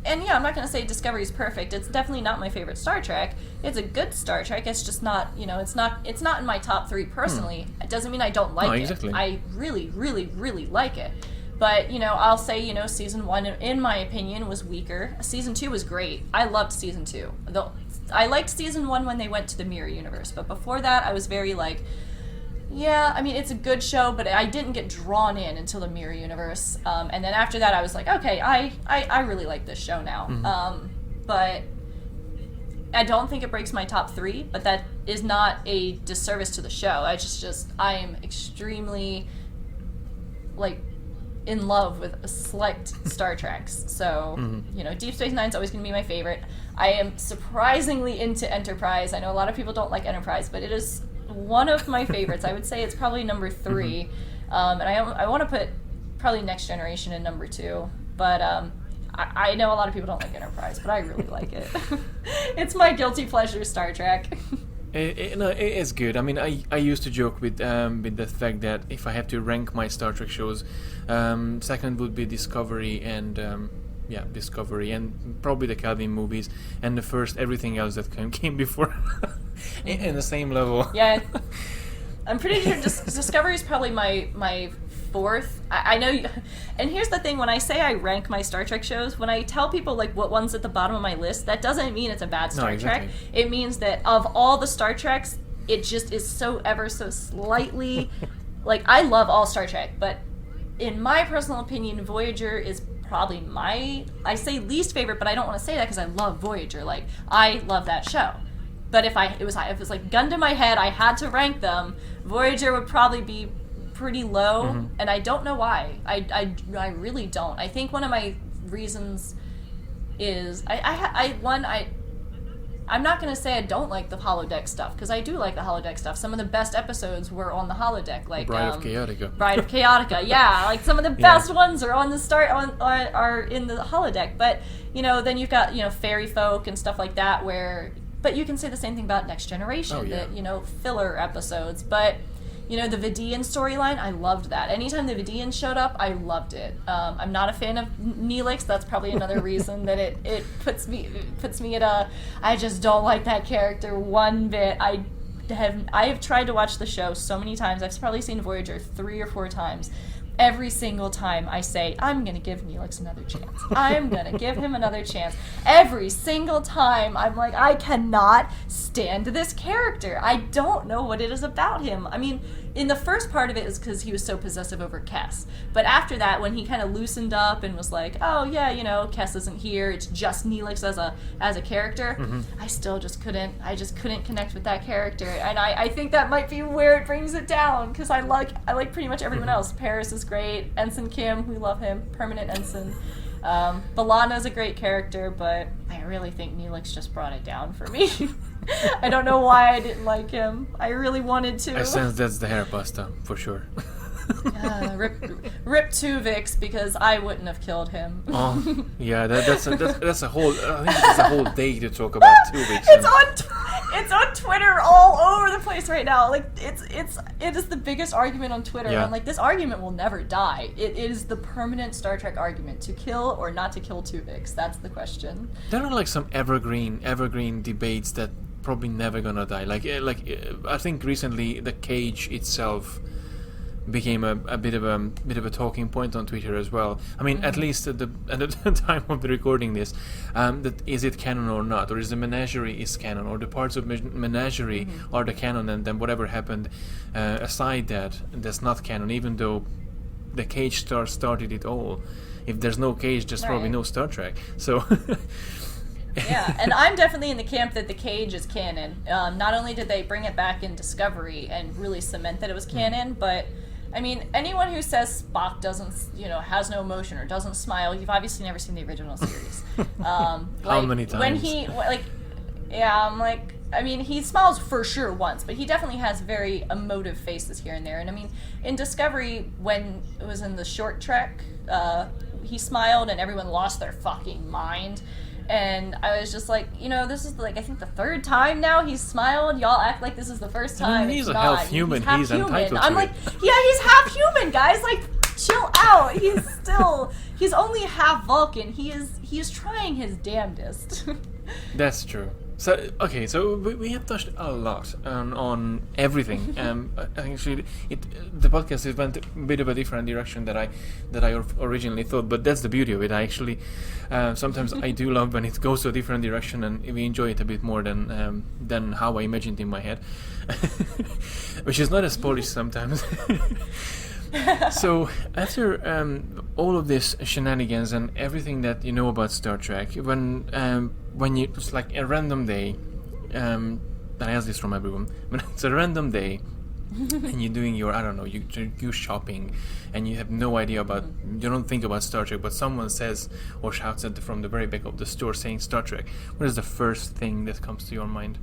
and I'm not going to say Discovery is perfect. It's definitely not my favorite Star Trek. It's a good Star Trek. It's just not, it's not in my top 3 personally. It doesn't mean I don't like exactly. it. I really, really, really like it. But, I'll say, season 1, in my opinion, was weaker. Season 2 was great. I loved season 2. I liked season 1 when they went to the Mirror Universe. But before that, I was very like, it's a good show, but I didn't get drawn in until the Mirror Universe. And then after that, I was like, okay, I really like this show now. But I don't think it breaks my top 3, but that is not a disservice to the show. I am extremely, in love with select Star Treks. So, Deep Space Nine is always going to be my favorite. I am surprisingly into Enterprise. I know a lot of people don't like Enterprise, but it is one of my favorites. I would say it's probably number 3. And I want to put probably Next Generation in number 2. But I know a lot of people don't like Enterprise, but I really like it. It's my guilty pleasure Star Trek. It's good. I mean, I used to joke with the fact that if I have to rank my Star Trek shows, second would be Discovery and Discovery, and probably the Kelvin movies, and the first everything else that came before in the same level. Yeah, I'm pretty sure Discovery is probably my 4th. I know you, and here's the thing, when I say I rank my Star Trek shows, when I tell people like what one's at the bottom of my list, that doesn't mean it's a bad Star Trek. It means that of all the Star Treks, it just is so ever so slightly like, I love all Star Trek, but in my personal opinion, Voyager is probably I say least favorite, but I don't want to say that because I love Voyager. Like, I love that show. But if it was like gun to my head, I had to rank them, Voyager would probably be pretty low, and I don't know why. I really don't. I think one of my reasons is I'm not going to say I don't like the holodeck stuff, because I do like the holodeck stuff. Some of the best episodes were on the holodeck, like Bride of Chaotica. Bride of Chaotica, yeah. Like, some of the best ones are on the are in the holodeck. But then you've got Fairy Folk and stuff like that, where. But you can say the same thing about Next Generation, that filler episodes. But the Vidian storyline, I loved that. Anytime the Vidians showed up, I loved it. I'm not a fan of Neelix. That's probably another reason that it puts me at a. I just don't like that character one bit. I have tried to watch the show so many times. I've probably seen Voyager 3 or 4 times. Every single time I say, I'm going to give Neelix another chance. I'm going to give him another chance. Every single time, I'm like, I cannot stand this character. I don't know what it is about him. I mean, in the first part of it is because he was so possessive over Kes. But after that, when he kind of loosened up and was like, oh yeah, Kes isn't here, it's just Neelix as a character, I still just couldn't connect with that character. And I think that might be where it brings it down, because I like pretty much everyone else. Paris is great, Ensign Kim, we love him, Permanent Ensign. B'Elanna's a great character, but I really think Neelix just brought it down for me. I don't know why I didn't like him. I really wanted to. I sense that's the hair pasta, for sure. Rip Tuvix, because I wouldn't have killed him. Oh, yeah, that's a whole. I think it's a whole day to talk about Tuvix. It's on Twitter all over the place right now. Like it is the biggest argument on Twitter. Yeah. And like, this argument will never die. It is the permanent Star Trek argument: to kill or not to kill Tuvix. That's the question. There are like some evergreen debates that probably never gonna die. Like I think recently the cage itself became a bit of a talking point on Twitter as well. I mean, at least at the time of the recording this, that is it canon or not, or is the menagerie is canon, or the parts of menagerie are the canon, and then whatever happened aside that's not canon, even though the cage started it all. If there's no cage, there's probably no Star Trek. So. Yeah, and I'm definitely in the camp that the cage is canon. Not only did they bring it back in Discovery and really cement that it was canon, but I mean, anyone who says Spock doesn't, has no emotion or doesn't smile, you've obviously never seen the original series. How many times? When he, I'm like, I mean, he smiles for sure once, but he definitely has very emotive faces here and there. And I mean, in Discovery, when it was in the short trek, he smiled and everyone lost their fucking mind. And I was just like, this is I think the 3rd time now he's smiled. Y'all act like this is the first time. He's it's a half human. He's entitled I'm to like, it. yeah, he's half human, guys. Like, chill out. He's only half Vulcan. He is trying his damnedest. That's true. So okay, so we have touched a lot on everything. Actually, the podcast went a bit of a different direction that I originally thought, but that's the beauty of it. I actually sometimes I do love when it goes to a different direction, and we enjoy it a bit more than how I imagined in my head, which is not as polished sometimes. So after all of this shenanigans and everything that you know about Star Trek, when it's like a random day, and I ask this from everyone, when it's a random day and you're doing your, I don't know, you shopping and you have no idea about, you don't think about Star Trek, but someone says or shouts from the very back of the store saying Star Trek, what is the first thing that comes to your mind?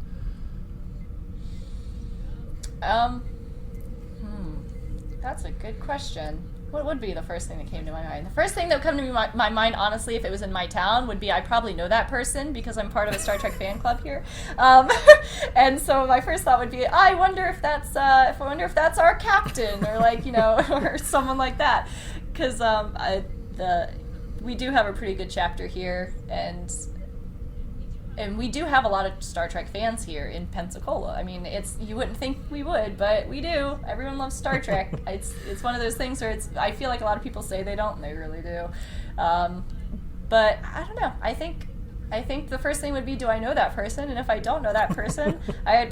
That's a good question. What would be the first thing that came to my mind? The first thing that would come to my mind, honestly, if it was in my town, would be I probably know that person because I'm part of a Star Trek fan club here. And so my first thought would be, I wonder if that's our captain, or or someone like that, because we do have a pretty good chapter here, and we do have a lot of Star Trek fans here in Pensacola. I mean, you wouldn't think we would, but we do. Everyone loves Star Trek. It's one of those things where I feel like a lot of people say they don't, and they really do. But I don't know. I think the first thing would be, do I know that person? And if I don't know that person, I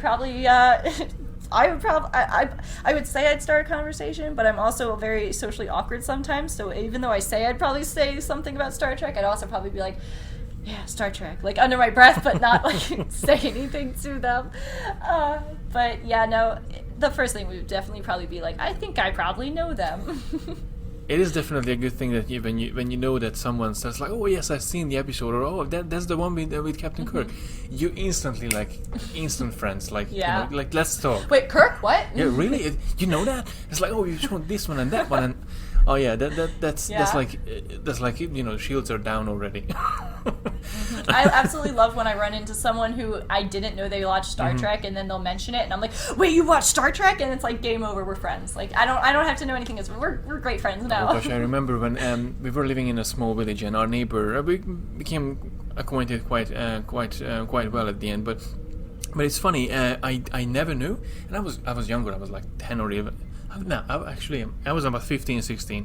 would say I'd start a conversation, but I'm also very socially awkward sometimes. So even though I say I'd probably say something about Star Trek, I'd also probably be like, yeah, Star Trek, under my breath, but not say anything to them. But yeah, no, the first thing would definitely probably be I think I probably know them. It is definitely a good thing that when you know that someone says oh yes, I've seen the episode, or that's the one with Captain Kirk, you instantly instant friends, yeah. Let's talk. Wait, Kirk, what? Yeah, really? You know that? It's you've shown this one and that one, and Oh yeah, that's like shields are down already. I absolutely love when I run into someone who I didn't know they watched Star Trek, and then they'll mention it, and I'm like, "Wait, you watch Star Trek?" And it's like game over. We're friends. Like I don't have to know anything. We're great friends now. Oh gosh, I remember when we were living in a small village, and our neighbor we became acquainted quite well at the end. But it's funny. I never knew, and I was younger. I was like 10 or even. No, I was about 15, 16,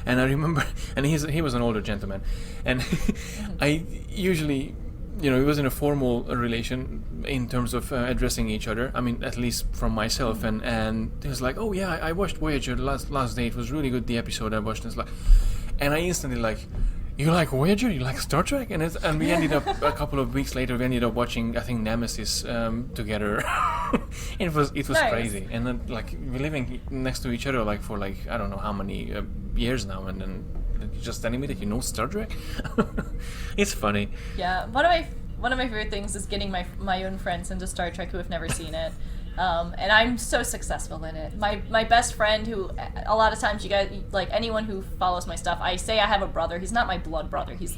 and I remember, and he was an older gentleman, and I usually, it wasn't a formal relation in terms of addressing each other. I mean, at least from myself, and he was like, "Oh yeah, I watched Voyager last day. It was really good. The episode I watched." And it's like, and I instantly like. You like Voyager? You like Star Trek? And we ended up a couple of weeks later. We ended up watching, I think, Nemesis together. It was nice. Crazy. And then we're living next to each other for I don't know how many years now. And then you're just telling me that you know Star Trek. It's funny. Yeah, one of my favorite things is getting my own friends into Star Trek who have never seen it. And I'm so successful in it. My best friend, who a lot of times you guys, anyone who follows my stuff, I say I have a brother. He's not my blood brother. He's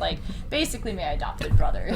basically my adopted brother.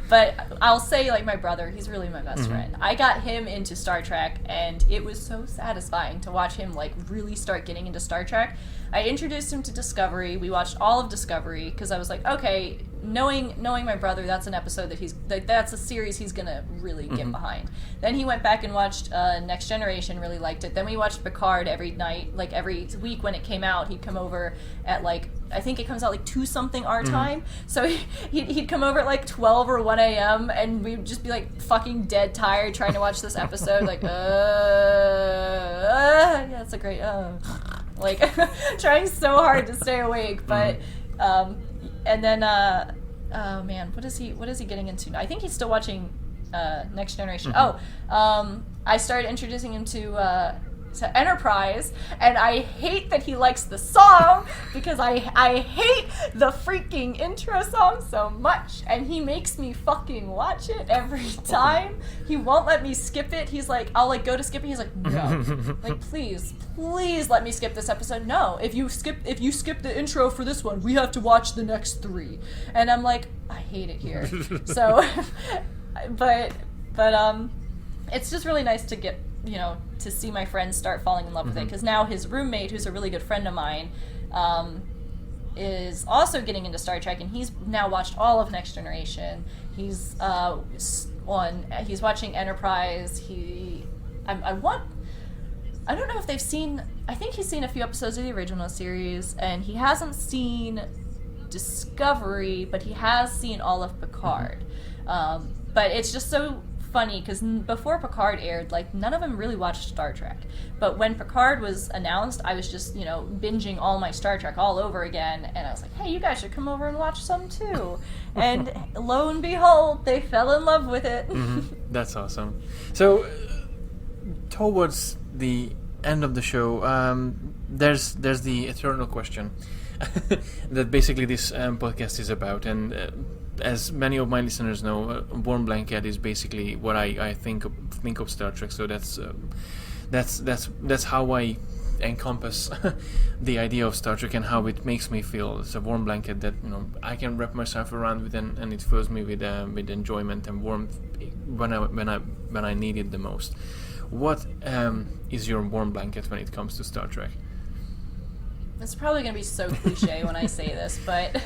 But I'll say my brother. He's really my best friend. I got him into Star Trek, and it was so satisfying to watch him really start getting into Star Trek. I introduced him to Discovery. We watched all of Discovery because I was like, okay, knowing my brother, that's an episode that that's a series he's gonna really get behind. Then he went back and watched Next Generation, really liked it. Then we watched Picard every night, every week when it came out. He'd come over at I think it comes out 2 something our time. So he'd come over at 12 or 1 a.m. and we'd just be fucking dead tired trying to watch this episode. Yeah, it's a great trying so hard to stay awake, but and then oh man, what is he getting into? I think he's still watching Next Generation. I started introducing him to Enterprise, and I hate that he likes the song because I hate the freaking intro song so much, and he makes me fucking watch it every time. He won't let me skip it. He's like, I'll go to skip it. He's like, no, please let me skip this episode. No, if you skip the intro for this one, we have to watch the next 3. And I'm like, I hate it here. So, but it's just really nice to get, to see my friends start falling in love with it, because now his roommate, who's a really good friend of mine, is also getting into Star Trek, and he's now watched all of Next Generation. He's watching Enterprise. I don't know if they've seen, I think he's seen a few episodes of the original series, and he hasn't seen Discovery, but he has seen all of Picard. But it's just so funny because before Picard aired, none of them really watched Star Trek. But when Picard was announced, I was just, binging all my Star Trek all over again, and I was like, hey, you guys should come over and watch some too. And lo and behold, they fell in love with it. That's awesome. So, towards the end of the show, there's the eternal question that basically this podcast is about, and as many of my listeners know, Warm Blanket is basically what I think of Star Trek. So that's how I encompass the idea of Star Trek and how it makes me feel. It's a warm blanket that I can wrap myself around with, and it fills me with enjoyment and warmth when I need it the most. What is your warm blanket when it comes to Star Trek? It's probably going to be so cliche when I say this, but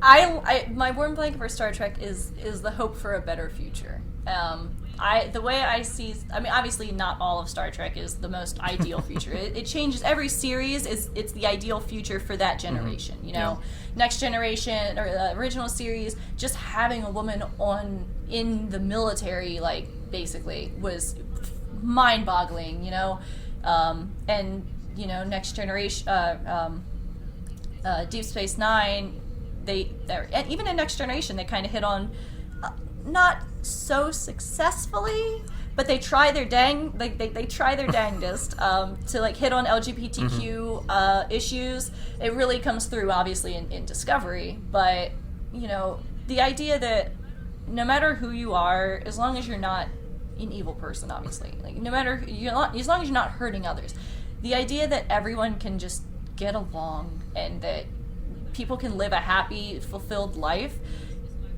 my warm blanket for Star Trek is the hope for a better future. The way I see, obviously not all of Star Trek is the most ideal future. It changes every series. It's the ideal future for that generation. Yeah. Next Generation or the original series, just having a woman in the military, basically was mind-boggling. And Next Generation, Deep Space Nine, and even in Next Generation, they kind of hit on, not so successfully, but they try their they try their dangest to hit on LGBTQ issues. It really comes through, obviously, in Discovery, but the idea that no matter who you are, as long as you're not an evil person, obviously, as long as you're not hurting others. The idea that everyone can just get along and that people can live a happy, fulfilled life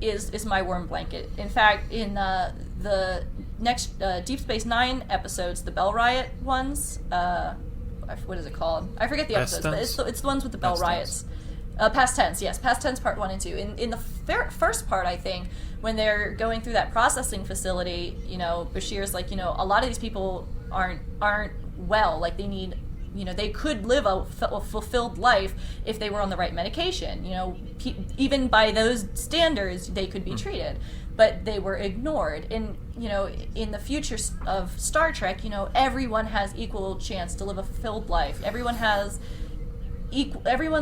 is my warm blanket. In fact, in the next Deep Space Nine episodes, the Bell Riot ones, what is it called? I forget the episodes, but it's the ones with the Bell Riots. Past tense, yes. Past tense part 1 and 2. In the first part, I think, when they're going through that processing facility, Bashir's like, a lot of these people aren't well. Like, they need, they could live a fulfilled life if they were on the right medication. Even by those standards, they could be treated. But they were ignored. And, in the future of Star Trek, everyone has equal chance to live a fulfilled life. Everyone's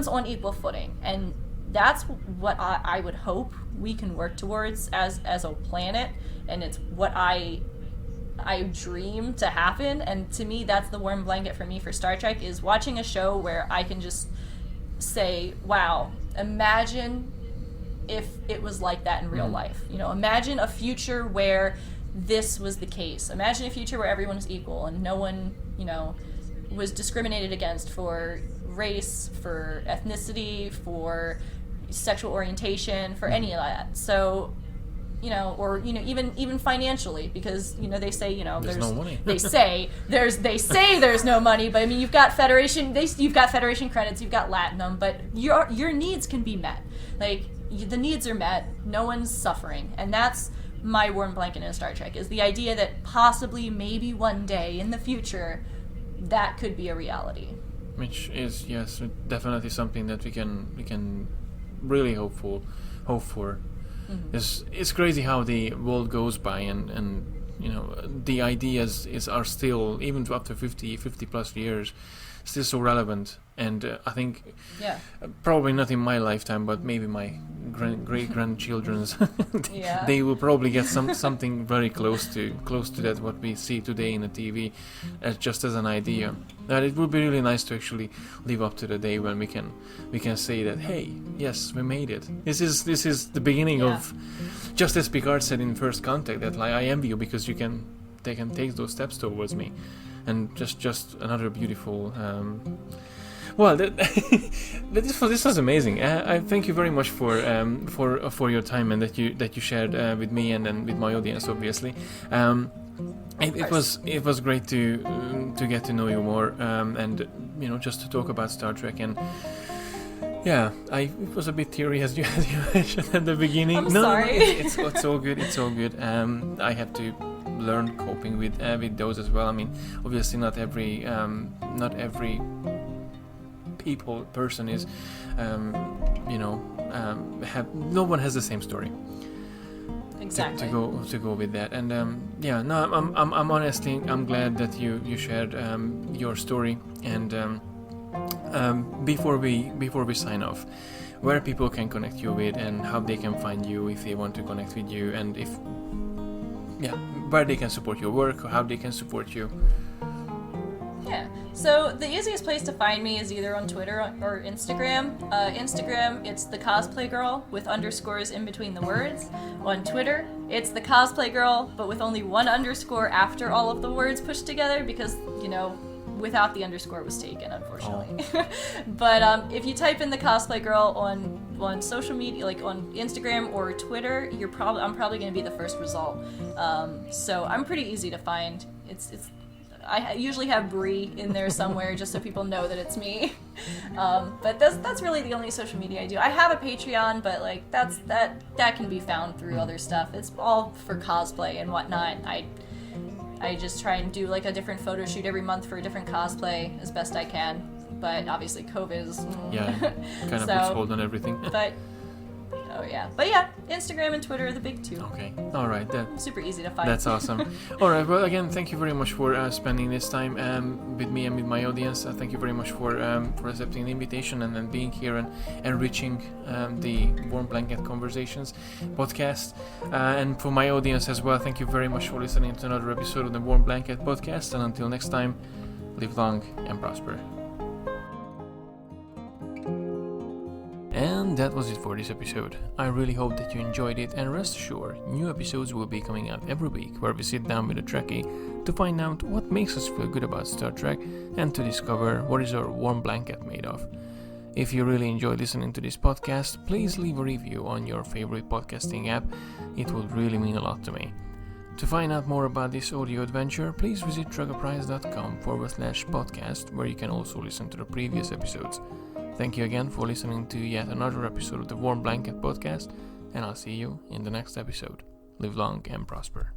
on equal footing, and that's what I would hope we can work towards as a planet, and it's what I dream to happen. And to me, that's the warm blanket for me for Star Trek, is watching a show where I can just say, wow, imagine if it was like that in real life. Imagine a future where this was the case. Imagine a future where everyone was equal and no one, was discriminated against for race, for ethnicity, for sexual orientation, for any of that. So, or even financially, because they say there's no money. they say there's no money, but I mean you've got Federation credits, you've got Latinum, but your needs can be met. Like the needs are met, no one's suffering, and that's my warm blanket in Star Trek, is the idea that possibly maybe one day in the future that could be a reality. Which is, yes, definitely something that we can really hope for. Mm-hmm. It's crazy how the world goes by, and the ideas are still, even after 50 plus years, still so relevant. And I think probably not in my lifetime, but maybe my great grandchildren's they will probably get something very close to that what we see today in the TV, just as an idea. And it would be really nice to actually live up to the day when we can say that, hey, yes, we made it. This is the beginning of, just as Picard said in First Contact, that like, I envy you because they can take those steps towards me, and just another beautiful. Well, this was amazing. I thank you very much for your time and that you shared with me and then with my audience, obviously. It was great to get to know you more, and just to talk about Star Trek. And it was a bit teary as you mentioned at the beginning. I'm sorry. It's all good. It's all good. I have to learn coping with those as well. I mean, obviously not every person is no one has the same story. Exactly. To go with that. And I'm honestly glad that you shared your story. And before we sign off, where people can connect you with and how they can find you if they want to connect with you, and where they can support your work or how they can support you. Yeah, so the easiest place to find me is either on Twitter or Instagram. Instagram, it's the cosplay girl with underscores in between the words. On Twitter, it's the cosplay girl, but with only one underscore after all of the words pushed together, because, without the underscore it was taken, unfortunately. But if you type in the cosplay girl on social media, like on Instagram or Twitter, I'm probably going to be the first result. So I'm pretty easy to find. I usually have Brie in there somewhere just so people know that it's me. But that's really the only social media I do. I have a Patreon, but like that can be found through other stuff. It's all for cosplay and whatnot. I just try and do like a different photo shoot every month for a different cosplay as best I can. But obviously COVID is kind of puts hold on everything. But Instagram and Twitter are the big two. Okay, all right, super easy to find. That's awesome. All right, well, again, thank you very much for spending this time with me and with my audience. Thank you very much for accepting the invitation and then being here and enriching the Warm Blanket Conversations podcast. And for my audience as well, thank you very much for listening to another episode of the Warm Blanket podcast. And until next time, live long and prosper. And that was it for this episode. I really hope that you enjoyed it, and rest assured, new episodes will be coming out every week where we sit down with a Trekkie to find out what makes us feel good about Star Trek and to discover what is our warm blanket made of. If you really enjoy listening to this podcast, please leave a review on your favorite podcasting app. It would really mean a lot to me. To find out more about this audio adventure, please visit TREKKERPRISE.com/podcast, where you can also listen to the previous episodes. Thank you again for listening to yet another episode of the Warm Blanket Podcast, and I'll see you in the next episode. Live long and prosper.